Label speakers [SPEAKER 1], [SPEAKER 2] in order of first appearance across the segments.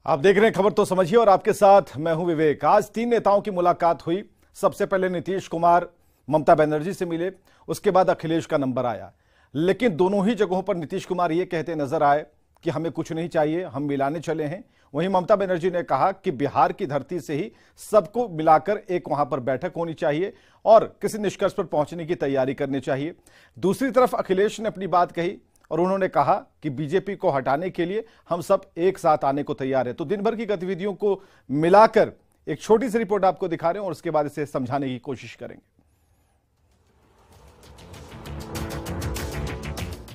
[SPEAKER 1] आप देख रहे हैं खबर तो समझिए और आपके साथ मैं हूं विवेक। आज 3 नेताओं की मुलाकात हुई। सबसे पहले नीतीश कुमार ममता बनर्जी से मिले, उसके बाद अखिलेश का नंबर आया। लेकिन दोनों ही जगहों पर नीतीश कुमार ये कहते नजर आए कि हमें कुछ नहीं चाहिए, हम मिलाने चले हैं। वहीं ममता बनर्जी ने कहा कि बिहार की धरती से ही सबको मिलाकर एक वहां पर बैठक होनी चाहिए और किसी निष्कर्ष पर पहुंचने की तैयारी करनी चाहिए। दूसरी तरफ अखिलेश ने अपनी बात कही और उन्होंने कहा कि बीजेपी को हटाने के लिए हम सब एक साथ आने को तैयार है। तो दिन भर की गतिविधियों को मिलाकर एक छोटी सी रिपोर्ट आपको दिखा रहे हैं और उसके बाद इसे समझाने की कोशिश करेंगे।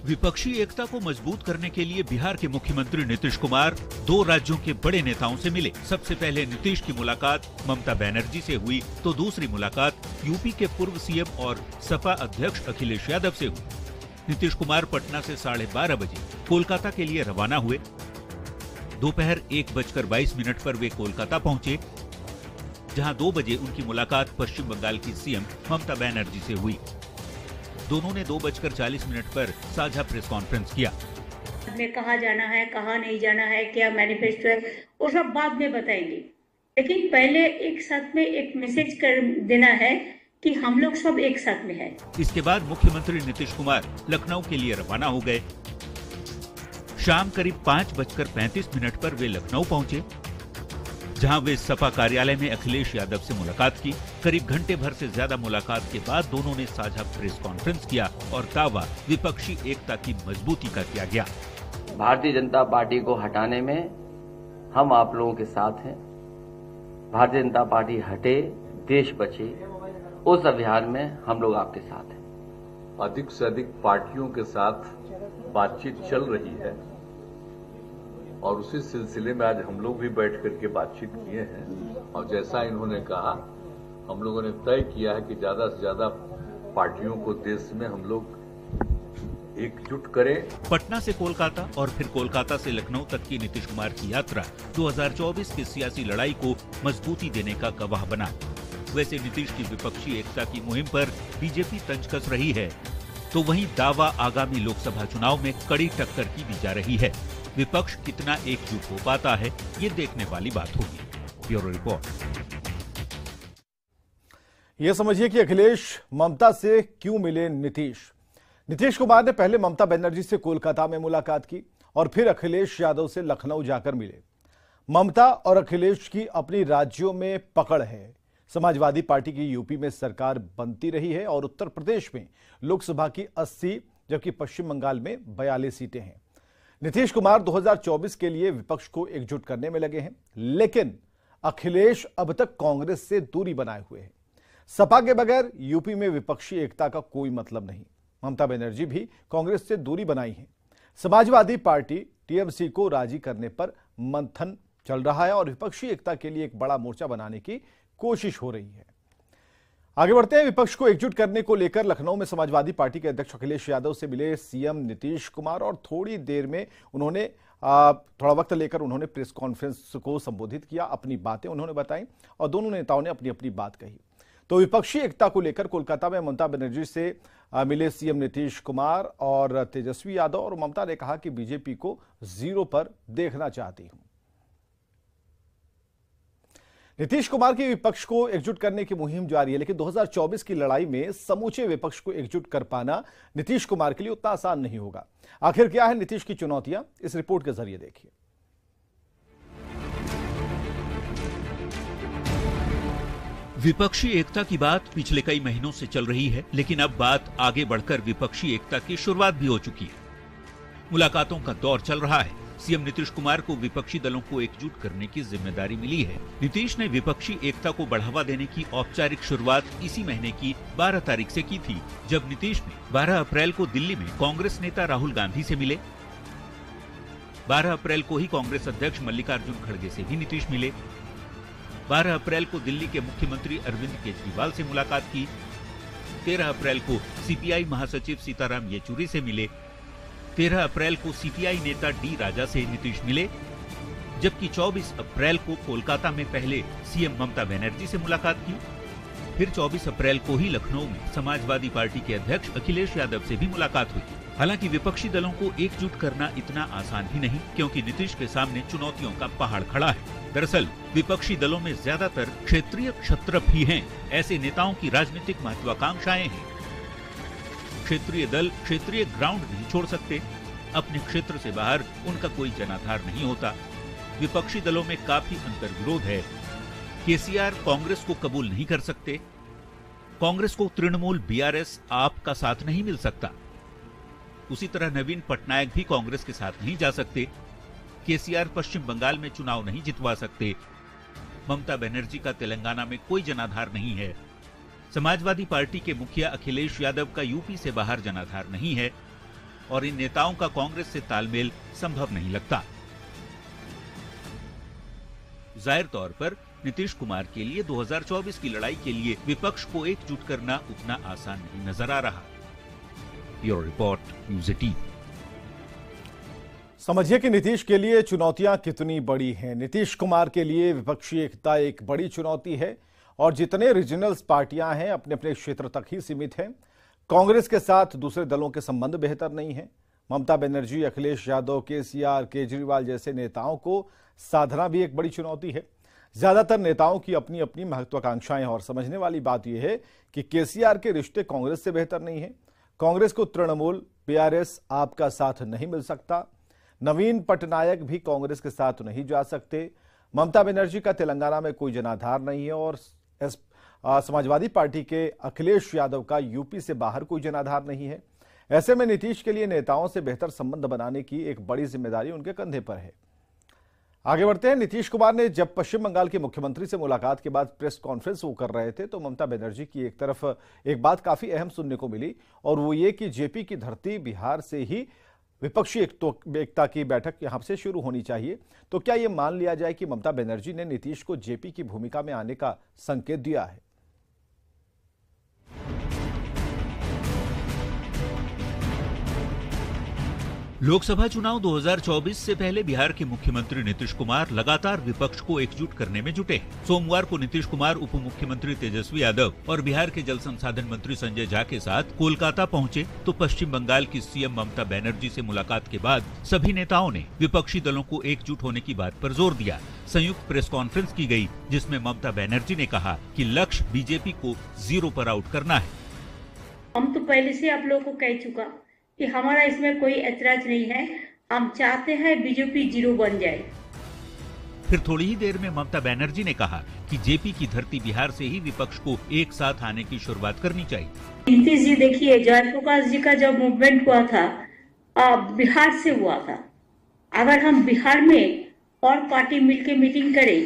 [SPEAKER 2] विपक्षी एकता को मजबूत करने के लिए बिहार के मुख्यमंत्री नीतीश कुमार 2 राज्यों के बड़े नेताओं से मिले। सबसे पहले नीतीश की मुलाकात ममता बनर्जी से हुई तो दूसरी मुलाकात यूपी के पूर्व सीएम और सपा अध्यक्ष अखिलेश यादव से हुई। नीतीश कुमार पटना से 12:30 बजे कोलकाता के लिए रवाना हुए। दोपहर 1:22 पर वे कोलकाता पहुंचे, जहां 2 बजे उनकी मुलाकात पश्चिम बंगाल की सीएम ममता बनर्जी से हुई। दोनों ने 2:40 पर साझा प्रेस कॉन्फ्रेंस किया।
[SPEAKER 3] में कहाँ जाना है, कहाँ नहीं जाना है, क्या मैनिफेस्टो है, वो सब बाद में बताएंगे। लेकिन पहले एक साथ में एक मैसेज कर देना है कि हम लोग सब एक साथ में हैं।
[SPEAKER 2] इसके बाद मुख्यमंत्री नीतीश कुमार लखनऊ के लिए रवाना हो गए। शाम करीब 5:35 पर वे लखनऊ पहुंचे, जहां वे सपा कार्यालय में अखिलेश यादव से मुलाकात की। करीब घंटे भर से ज्यादा मुलाकात के बाद दोनों ने साझा प्रेस कॉन्फ्रेंस किया और दावा विपक्षी एकता की मजबूती का किया गया।
[SPEAKER 4] भारतीय जनता पार्टी को हटाने में हम आप लोगों के साथ हैं। भारतीय जनता पार्टी हटे, देश बचे, उस अभियान में हम लोग आपके साथ हैं।
[SPEAKER 5] अधिक से अधिक पार्टियों के साथ बातचीत चल रही है और उसी सिलसिले में आज हम लोग भी बैठ करके बातचीत किए हैं और जैसा इन्होंने कहा, हम लोगों ने तय किया है कि ज्यादा से ज्यादा पार्टियों को देश में हम लोग एकजुट करें।
[SPEAKER 2] पटना से कोलकाता और फिर कोलकाता से लखनऊ तक की नीतीश कुमार की यात्रा 2024 की सियासी लड़ाई को मजबूती देने का गवाह बना। वैसे नीतीश की विपक्षी एकता की मुहिम पर बीजेपी तंज कस रही है, तो वहीं दावा आगामी लोकसभा चुनाव में कड़ी टक्कर की दी जा रही है। विपक्ष कितना एकजुट हो पाता है, ये देखने वाली बात होगी। Bureau report.
[SPEAKER 1] यह समझिए कि अखिलेश ममता से क्यों मिले नीतीश कुमार ने पहले ममता बनर्जी से कोलकाता में मुलाकात की और फिर अखिलेश यादव से लखनऊ जाकर मिले। ममता और अखिलेश की अपनी राज्यों में पकड़ है। समाजवादी पार्टी की यूपी में सरकार बनती रही है और उत्तर प्रदेश में लोकसभा की 80 जबकि पश्चिम बंगाल में 42 सीटें हैं। नीतीश कुमार 2024 के लिए विपक्ष को एकजुट करने में लगे हैं, लेकिन अखिलेश अब तक कांग्रेस से दूरी बनाए हुए हैं। सपा के बगैर यूपी में विपक्षी एकता का कोई मतलब नहीं। ममता बनर्जी भी कांग्रेस से दूरी बनाई है। समाजवादी पार्टी टीएमसी को राजी करने पर मंथन चल रहा है और विपक्षी एकता के लिए एक बड़ा मोर्चा बनाने की कोशिश हो रही है। आगे बढ़ते हैं। विपक्ष को एकजुट करने को लेकर लखनऊ में समाजवादी पार्टी के अध्यक्ष अखिलेश यादव से मिले सीएम नीतीश कुमार और थोड़ी देर में उन्होंने थोड़ा वक्त लेकर उन्होंने प्रेस कॉन्फ्रेंस को संबोधित किया। अपनी बातें उन्होंने बताई और दोनों नेताओं ने अपनी अपनी बात कही। तो विपक्षी एकता को लेकर कोलकाता में ममता बनर्जी से मिले सीएम नीतीश कुमार और तेजस्वी यादव और ममता ने कहा कि बीजेपी को 0 पर देखना चाहती हूं। नीतीश कुमार की विपक्ष को एकजुट करने की मुहिम जारी है, लेकिन 2024 की लड़ाई में समूचे विपक्ष को एकजुट कर पाना नीतीश कुमार के लिए उतना आसान नहीं होगा। आखिर क्या है नीतीश की चुनौतियां, इस रिपोर्ट के जरिए देखिए।
[SPEAKER 2] विपक्षी एकता की बात पिछले कई महीनों से चल रही है, लेकिन अब बात आगे बढ़कर विपक्षी एकता की शुरुआत भी हो चुकी है। मुलाकातों का दौर चल रहा है। सीएम नीतीश कुमार को विपक्षी दलों को एकजुट करने की जिम्मेदारी मिली है। नीतीश ने विपक्षी एकता को बढ़ावा देने की औपचारिक शुरुआत इसी महीने की 12 तारीख से की थी, जब नीतीश ने 12 अप्रैल को दिल्ली में कांग्रेस नेता राहुल गांधी से मिले। 12 अप्रैल को ही कांग्रेस अध्यक्ष मल्लिकार्जुन खड़गे से भी नीतीश मिले। 12 अप्रैल को दिल्ली के मुख्यमंत्री अरविंद केजरीवाल से मुलाकात की। 13 अप्रैल को सीपीआई महासचिव सीताराम येचुरी से मिले। 13 अप्रैल को सीपीआई नेता डी राजा से नीतीश मिले, जबकि 24 अप्रैल को कोलकाता में पहले सीएम ममता बनर्जी से मुलाकात की, फिर 24 अप्रैल को ही लखनऊ में समाजवादी पार्टी के अध्यक्ष अखिलेश यादव से भी मुलाकात हुई। हालांकि विपक्षी दलों को एकजुट करना इतना आसान भी नहीं, क्योंकि नीतीश के सामने चुनौतियों का पहाड़ खड़ा है। दरअसल विपक्षी दलों में ज्यादातर क्षेत्रीय क्षत्रप ही हैं। ऐसे नेताओं की राजनीतिक महत्वाकांक्षाएं हैं। क्षेत्रीय दल क्षेत्रीय ग्राउंड नहीं छोड़ सकते। अपने क्षेत्र से बाहर उनका कोई जनाधार नहीं होता। विपक्षी दलों में काफी अंतर्विरोध है। केसीआर कांग्रेस को कबूल नहीं कर सकते। कांग्रेस को तृणमूल बीआरएस आप का साथ नहीं मिल सकता। उसी तरह नवीन पटनायक भी कांग्रेस के साथ नहीं जा सकते। केसीआर पश्चिम बंगाल में चुनाव नहीं जितवा सकते। ममता बनर्जी का तेलंगाना में कोई जनाधार नहीं है। समाजवादी पार्टी के मुखिया अखिलेश यादव का यूपी से बाहर जनाधार नहीं है और इन नेताओं का कांग्रेस से तालमेल संभव नहीं लगता। जाहिर तौर पर नीतीश कुमार के लिए 2024 की लड़ाई के लिए विपक्ष को एकजुट करना उतना आसान नहीं नजर आ रहा। Bureau report, news 18।
[SPEAKER 1] समझिए कि नीतीश के लिए चुनौतियां कितनी बड़ी हैं। नीतीश कुमार के लिए विपक्षी एकता एक बड़ी चुनौती है और जितने रीजनल पार्टियां हैं अपने अपने क्षेत्र तक ही सीमित हैं। कांग्रेस के साथ दूसरे दलों के संबंध बेहतर नहीं है। ममता बनर्जी, अखिलेश यादव, केसीआर, केजरीवाल जैसे नेताओं को साधना भी एक बड़ी चुनौती है। ज्यादातर नेताओं की अपनी अपनी महत्वाकांक्षाएं और समझने वाली बात यह है कि केसीआर के रिश्ते कांग्रेस से बेहतर नहीं है। कांग्रेस को तृणमूल बीआरएस आपका साथ नहीं मिल सकता। नवीन पटनायक भी कांग्रेस के साथ नहीं जा सकते। ममता बनर्जी का तेलंगाना में कोई जनाधार नहीं है और समाजवादी पार्टी के अखिलेश यादव का यूपी से बाहर कोई जनाधार नहीं है। ऐसे में नीतीश के लिए नेताओं से बेहतर संबंध बनाने की एक बड़ी जिम्मेदारी उनके कंधे पर है। आगे बढ़ते हैं। नीतीश कुमार ने जब पश्चिम बंगाल के मुख्यमंत्री से मुलाकात के बाद प्रेस कॉन्फ्रेंस वो कर रहे थे तो ममता बनर्जी की एक तरफ एक बात काफी अहम सुनने को मिली और वो ये कि जेपी की धरती बिहार से ही विपक्षी एकता की बैठक यहां से शुरू होनी चाहिए। तो क्या ये मान लिया जाए कि ममता बनर्जी ने नीतीश को जेपी की भूमिका में आने का संकेत दिया है?
[SPEAKER 2] लोकसभा चुनाव 2024 से पहले बिहार के मुख्यमंत्री नीतीश कुमार लगातार विपक्ष को एकजुट करने में जुटे हैं। सोमवार को नीतीश कुमार उप मुख्यमंत्री तेजस्वी यादव और बिहार के जल संसाधन मंत्री संजय झा के साथ कोलकाता पहुंचे तो पश्चिम बंगाल की सीएम ममता बनर्जी से मुलाकात के बाद सभी नेताओं ने विपक्षी दलों को एकजुट होने की बात पर जोर दिया। संयुक्त प्रेस कॉन्फ्रेंस की गई जिसमें ममता बनर्जी ने कहा कि लक्ष्य बीजेपी को 0 पर आउट करना है।
[SPEAKER 3] हम तो पहले से आप लोगों को कह चुका कि हमारा इसमें कोई ऐतराज नहीं है। हम चाहते हैं बीजेपी 0 बन जाए।
[SPEAKER 2] फिर थोड़ी ही देर में ममता बनर्जी ने कहा कि जेपी की धरती बिहार से ही विपक्ष को एक साथ आने की शुरुआत करनी चाहिए।
[SPEAKER 3] नीतीश जी देखिए, जयप्रकाश जी का जब मूवमेंट हुआ था बिहार से हुआ था। अगर हम बिहार में और पार्टी मिलके मीटिंग करें,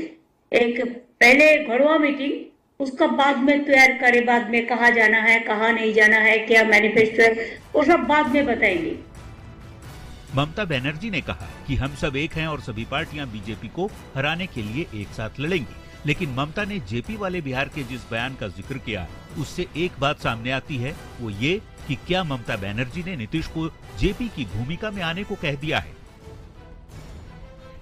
[SPEAKER 3] एक पहले घड़वा मीटिंग, उसका बाद में तैयार करे, बाद में कहाँ जाना है कहाँ नहीं जाना है, क्या मैनिफेस्टो है, वो सब बाद में बताएंगे।
[SPEAKER 2] ममता बनर्जी ने कहा कि हम सब एक हैं और सभी पार्टियां बीजेपी को हराने के लिए एक साथ लड़ेंगी। लेकिन ममता ने जेपी वाले बिहार के जिस बयान का जिक्र किया उससे एक बात सामने आती है, वो ये कि क्या ममता बनर्जी ने नीतीश को जेपी की भूमिका में आने को कह दिया है।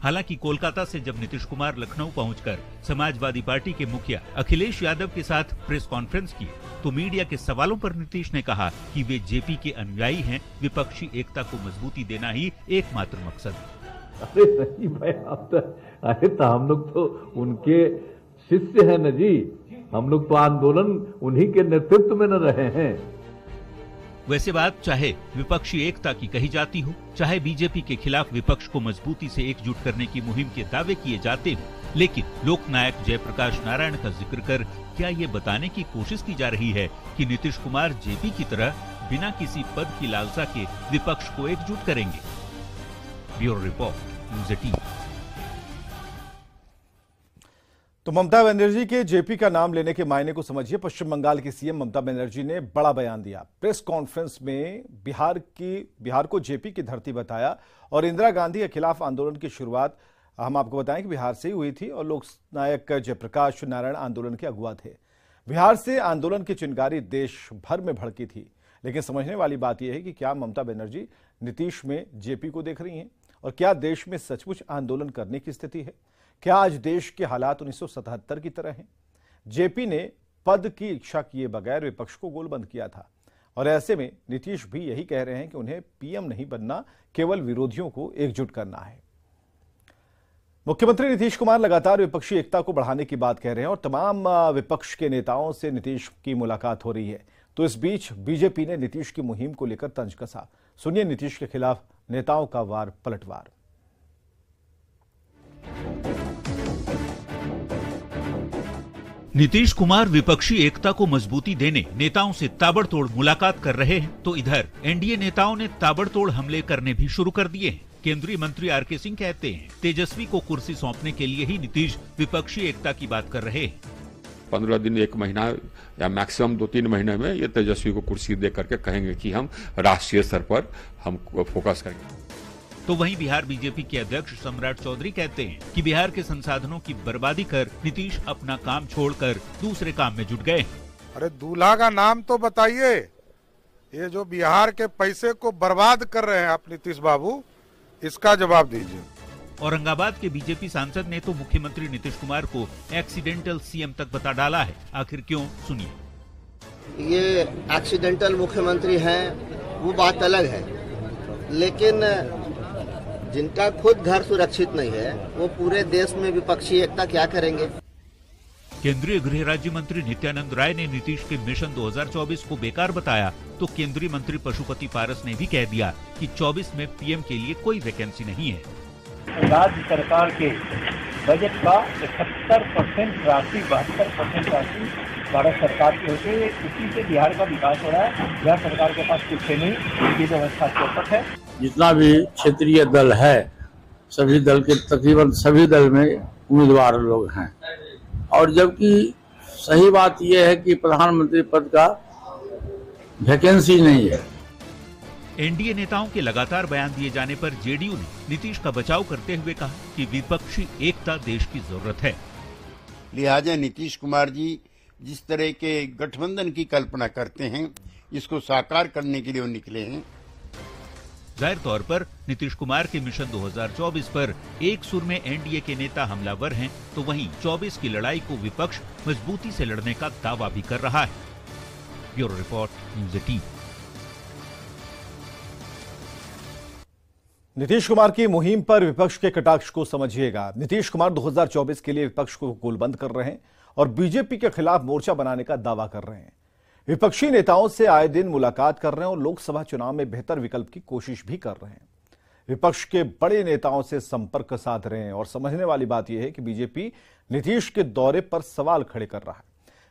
[SPEAKER 2] हालांकि कोलकाता से जब नीतीश कुमार लखनऊ पहुंचकर समाजवादी पार्टी के मुखिया अखिलेश यादव के साथ प्रेस कॉन्फ्रेंस की तो मीडिया के सवालों पर नीतीश ने कहा कि वे जेपी के अनुयायी हैं, विपक्षी एकता को मजबूती देना ही एकमात्र मकसद है।
[SPEAKER 5] अरे नहीं भाई, अरे तो हम लोग तो उनके शिष्य हैं न जी। हम लोग तो आंदोलन उन्हीं के नेतृत्व में न रहे हैं।
[SPEAKER 2] वैसे बात चाहे विपक्षी एकता की कही जाती हो, चाहे बीजेपी के खिलाफ विपक्ष को मजबूती से एकजुट करने की मुहिम के दावे किए जाते हो, लेकिन लोकनायक जयप्रकाश नारायण का जिक्र कर क्या ये बताने की कोशिश की जा रही है कि नीतीश कुमार जेपी की तरह बिना किसी पद की लालसा के विपक्ष को एकजुट करेंगे। Bureau report, news 18।
[SPEAKER 1] तो ममता बनर्जी के जेपी का नाम लेने के मायने को समझिए। पश्चिम बंगाल की सीएम ममता बनर्जी ने बड़ा बयान दिया। प्रेस कॉन्फ्रेंस में बिहार को जेपी की धरती बताया और इंदिरा गांधी के खिलाफ आंदोलन की शुरुआत हम आपको बताएं कि बिहार से ही हुई थी और लोकनायक जयप्रकाश नारायण आंदोलन के अगुवा थे। बिहार से आंदोलन की चिंगारी देश भर में भड़की थी। लेकिन समझने वाली बात यह है कि क्या ममता बनर्जी नीतीश में जेपी को देख रही हैं और क्या देश में सचमुच आंदोलन करने की स्थिति है? क्या आज देश के हालात 1977 की तरह हैं? जेपी ने पद की इच्छा किए बगैर विपक्ष को गोलबंद किया था और ऐसे में नीतीश भी यही कह रहे हैं कि उन्हें पीएम नहीं बनना, केवल विरोधियों को एकजुट करना है। मुख्यमंत्री नीतीश कुमार लगातार विपक्षी एकता को बढ़ाने की बात कह रहे हैं और तमाम विपक्ष के नेताओं से नीतीश की मुलाकात हो रही है। तो इस बीच बीजेपी ने नीतीश की मुहिम को लेकर तंज कसा। सुनिए नीतीश के खिलाफ नेताओं का वार पलटवार।
[SPEAKER 2] नीतीश कुमार विपक्षी एकता को मजबूती देने नेताओं से ताबड़तोड़ मुलाकात कर रहे हैं, तो इधर एनडीए नेताओं ने ताबड़तोड़ हमले करने भी शुरू कर दिए हैं। केंद्रीय मंत्री आरके सिंह कहते हैं, तेजस्वी को कुर्सी सौंपने के लिए ही नीतीश विपक्षी एकता की बात कर रहे हैं।
[SPEAKER 6] 15 दिन, 1 महीना या मैक्सिमम 2-3 महीने में ये तेजस्वी को कुर्सी दे करके कहेंगे कि हम राष्ट्रीय स्तर पर हम फोकस करेंगे।
[SPEAKER 2] तो वहीं बिहार बीजेपी के अध्यक्ष सम्राट चौधरी कहते हैं कि बिहार के संसाधनों की बर्बादी कर नीतीश अपना काम छोड़कर दूसरे काम में जुट गए।
[SPEAKER 7] अरे दूल्हा का नाम तो बताइए। ये जो बिहार के पैसे को बर्बाद कर रहे हैं आप नीतीश बाबू, इसका जवाब दीजिए।
[SPEAKER 2] औरंगाबाद के बीजेपी सांसद ने तो मुख्यमंत्री नीतीश कुमार को एक्सीडेंटल सीएम तक बता डाला है। आखिर क्यों, सुनिए।
[SPEAKER 8] ये एक्सीडेंटल मुख्यमंत्री हैं वो बात अलग है, लेकिन जिनका खुद घर सुरक्षित नहीं है वो पूरे देश में विपक्षी एकता क्या करेंगे।
[SPEAKER 2] केंद्रीय गृह राज्य मंत्री नित्यानंद राय ने नीतीश के मिशन 2024 को बेकार बताया, तो केंद्रीय मंत्री पशुपति पारस ने भी कह दिया कि 24 में पीएम के लिए कोई वैकेंसी नहीं है।
[SPEAKER 9] राज्य सरकार के बजट का 71% राशि 72% राशि भारत सरकार की होती है। इसी से बिहार का विकास हो रहा है। बिहार सरकार के पास कुछ नहीं, उनकी व्यवस्था चौपट है।
[SPEAKER 10] जितना भी क्षेत्रीय दल है, सभी दल के तकरीबन सभी दल में उम्मीदवार लोग हैं, और जबकि सही बात यह है कि प्रधानमंत्री पद का वैकेंसी नहीं है।
[SPEAKER 2] एनडीए नेताओं के लगातार बयान दिए जाने पर जेडीयू ने नीतीश का बचाव करते हुए कहा कि विपक्षी एकता देश की जरूरत है।
[SPEAKER 11] लिहाजा नीतीश कुमार जी जिस तरह के गठबंधन की कल्पना करते हैं, इसको साकार करने के लिए वो निकले हैं।
[SPEAKER 2] जाहिर तौर पर नीतीश कुमार के मिशन 2024 पर एक सुर में एनडीए के नेता हमलावर हैं, तो वहीं 24 की लड़ाई को विपक्ष मजबूती से लड़ने का दावा भी कर रहा है। Bureau report, news 18।
[SPEAKER 1] Nitish Kumar की मुहिम पर विपक्ष के कटाक्ष को समझिएगा। नीतीश कुमार 2024 के लिए विपक्ष को गोलबंद कर रहे हैं और बीजेपी के खिलाफ मोर्चा बनाने का दावा कर रहे हैं। विपक्षी नेताओं से आए दिन मुलाकात कर रहे हैं और लोकसभा चुनाव में बेहतर विकल्प की कोशिश भी कर रहे हैं। विपक्ष के बड़े नेताओं से संपर्क साध रहे हैं और समझने वाली बात यह है कि बीजेपी नीतीश के दौरे पर सवाल खड़े कर रहा है।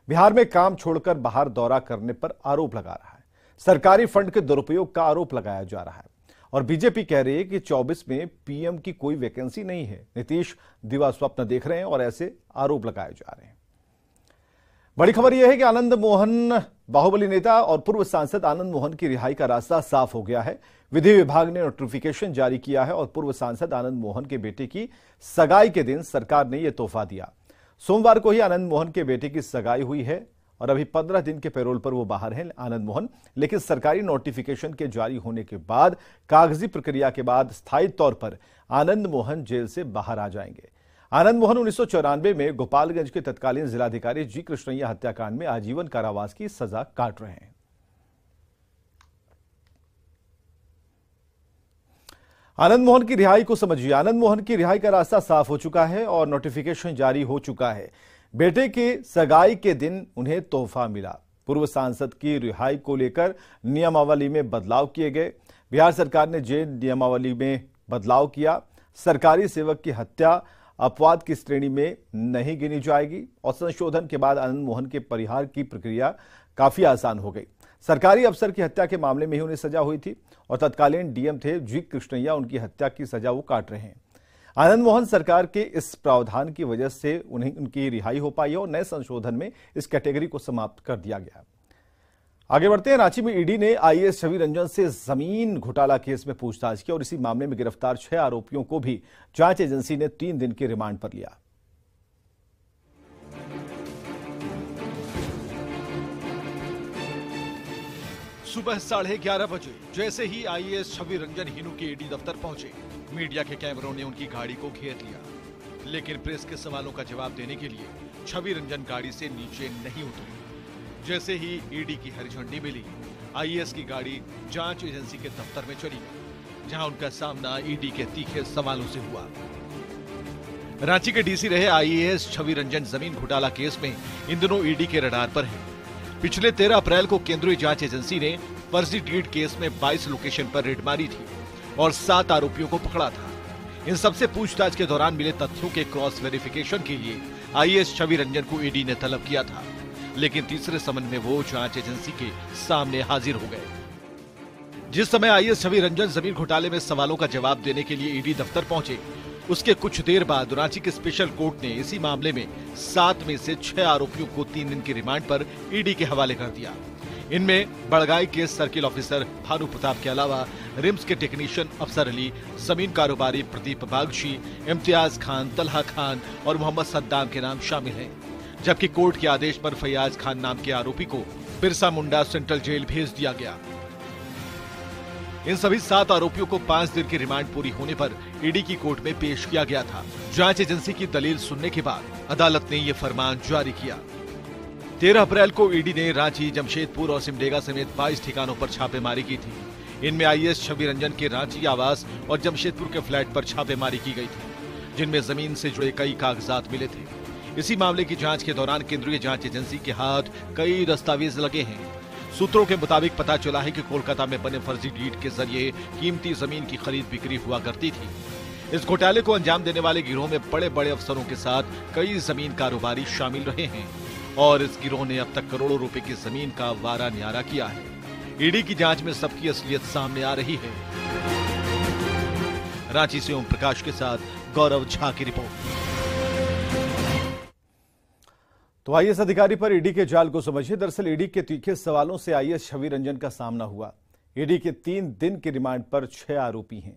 [SPEAKER 1] बिहार में काम छोड़कर बाहर दौरा करने पर आरोप लगा रहा है। सरकारी फंड के दुरुपयोग का आरोप लगाया जा रहा है और बीजेपी कह रही है कि 24 में पीएम की कोई वैकेंसी नहीं है। नीतीश दिवा स्वप्न देख रहे हैं और ऐसे आरोप लगाए जा रहे हैं। बड़ी खबर यह है कि आनंद मोहन, बाहुबली नेता और पूर्व सांसद आनंद मोहन की रिहाई का रास्ता साफ हो गया है। विधि विभाग ने नोटिफिकेशन जारी किया है और पूर्व सांसद आनंद मोहन के बेटे की सगाई के दिन सरकार ने यह तोहफा दिया। सोमवार को ही आनंद मोहन के बेटे की सगाई हुई है और अभी 15 दिन के पैरोल पर वो बाहर हैं आनंद मोहन, लेकिन सरकारी नोटिफिकेशन के जारी होने के बाद कागजी प्रक्रिया के बाद स्थायी तौर पर आनंद मोहन जेल से बाहर आ जाएंगे। आनंद मोहन 1994 में गोपालगंज के तत्कालीन जिलाधिकारी जी कृष्णैया हत्याकांड में आजीवन कारावास की सजा काट रहे हैं। आनंद मोहन की रिहाई को समझिए। आनंद मोहन की रिहाई का रास्ता साफ हो चुका है और नोटिफिकेशन जारी हो चुका है। बेटे की सगाई के दिन उन्हें तोहफा मिला। पूर्व सांसद की रिहाई को लेकर नियमावली में बदलाव किए गए। बिहार सरकार ने जेल नियमावली में बदलाव किया। सरकारी सेवक की हत्या अपवाद की श्रेणी में नहीं गिनी जाएगी और संशोधन के बाद आनंद मोहन के परिहार की प्रक्रिया काफी आसान हो गई। सरकारी अफसर की हत्या के मामले में ही उन्हें सजा हुई थी और तत्कालीन डीएम थे जी कृष्णैया, उनकी हत्या की सजा वो काट रहे हैं। आनंद मोहन सरकार के इस प्रावधान की वजह से उन्हें उनकी रिहाई हो पाई है और नए संशोधन में इस कैटेगरी को समाप्त कर दिया गया। आगे बढ़ते हैं। रांची में ईडी ने आईएएस छवि रंजन से जमीन घोटाला केस में पूछताछ की और इसी मामले में गिरफ्तार 6 आरोपियों को भी जांच एजेंसी ने 3 दिन के रिमांड पर लिया।
[SPEAKER 12] सुबह 11:30 बजे जैसे ही आईएएस छवि रंजन हिनू के ईडी दफ्तर पहुंचे, मीडिया के कैमरों ने उनकी गाड़ी को घेर लिया, लेकिन प्रेस के सवालों का जवाब देने के लिए छवि रंजन गाड़ी से नीचे नहीं उतरी। जैसे ही ईडी की हरी झंडी मिली, आईएएस की गाड़ी जांच एजेंसी के दफ्तर में चली गई, जहां उनका सामना ईडी के तीखे सवालों से हुआ। रांची के डीसी रहे आईएएस छवि रंजन जमीन घोटाला केस में इन दिनों ईडी के रडार पर हैं। पिछले 13 अप्रैल को केंद्रीय जांच एजेंसी ने फर्जी डीड केस में 22 लोकेशन पर रेड मारी थी और 7 आरोपियों को पकड़ा था। इन सबसे पूछताछ के दौरान मिले तथ्यों के क्रॉस वेरिफिकेशन के लिए आईएएस छवि रंजन को ईडी ने तलब किया था, लेकिन तीसरे समन में वो जांच एजेंसी के सामने हाजिर हो गए। जिस समय आईएएस छवि रंजन जमीन घोटाले में सवालों का जवाब देने के लिए ईडी दफ्तर पहुंचे, उसके कुछ देर बाद रांची के स्पेशल कोर्ट ने इसी मामले में 7 में से 6 आरोपियों को 3 दिन की रिमांड पर ईडी के हवाले कर दिया। इनमें बड़गाई के सर्किल ऑफिसर भानु प्रताप के अलावा रिम्स के टेक्नीशियन अफसर अली, जमीन कारोबारी प्रदीप बागची, इम्तियाज खान, तलहा खान और मोहम्मद सद्दाम के नाम शामिल हैं। जबकि कोर्ट के आदेश पर फैयाज खान नाम के आरोपी को बिरसा मुंडा सेंट्रल जेल भेज दिया गया। इन सभी 7 आरोपियों को 5 दिन की रिमांड पूरी होने पर ईडी की कोर्ट में पेश किया गया था। जांच एजेंसी की दलील सुनने के बाद अदालत ने यह फरमान जारी किया। 13 अप्रैल को ईडी ने रांची, जमशेदपुर और सिमडेगा समेत 22 ठिकानों पर छापेमारी की थी। इनमें आईएएस छवि रंजन के रांची आवास और जमशेदपुर के फ्लैट पर छापेमारी की गई थी, जिनमें जमीन से जुड़े कई कागजात मिले थे। इसी मामले की जांच के दौरान केंद्रीय जांच एजेंसी के हाथ कई दस्तावेज लगे हैं। सूत्रों के मुताबिक पता चला है कि कोलकाता में बने फर्जी डीड के जरिए कीमती जमीन की खरीद बिक्री हुआ करती थी। इस घोटाले को अंजाम देने वाले गिरोह में बड़े बड़े अफसरों के साथ कई जमीन कारोबारी शामिल रहे हैं और इस गिरोह ने अब तक करोड़ों रुपए की जमीन का वारा न्यारा किया है। ईडी की जांच में सबकी असलियत सामने आ रही है। रांची से ओम प्रकाश के साथ गौरव झा की रिपोर्ट।
[SPEAKER 1] तो आईएएस अधिकारी पर ईडी के जाल को समझिए। दरअसल ईडी के तीखे सवालों से आईएएस छवि रंजन का सामना हुआ। ईडी के 3 दिन की रिमांड पर 6 आरोपी हैं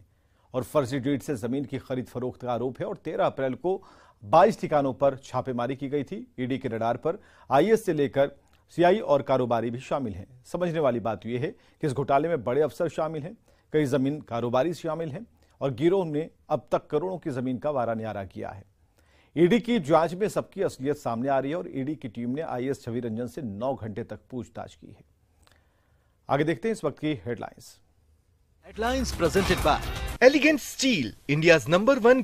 [SPEAKER 1] और फर्जी डीड से जमीन की खरीद फरोख्त का आरोप है और 13 अप्रैल को 22 ठिकानों पर छापेमारी की गई थी। ईडी के रडार पर आईएएस से लेकर सीआई और कारोबारी भी शामिल हैं। समझने वाली बात यह है कि इस घोटाले में बड़े अफसर शामिल हैं, कई जमीन कारोबारी शामिल हैं और गिरोह ने अब तक करोड़ों की जमीन का वारा न्यारा किया है। ईडी की जांच में सबकी असलियत सामने आ रही है और ईडी की टीम ने आईएएस छवि रंजन से 9 घंटे तक पूछताछ की है। आगे देखते हैं इस वक्त की headlines.
[SPEAKER 13] Headlines presented by Elegant Steel, India's #1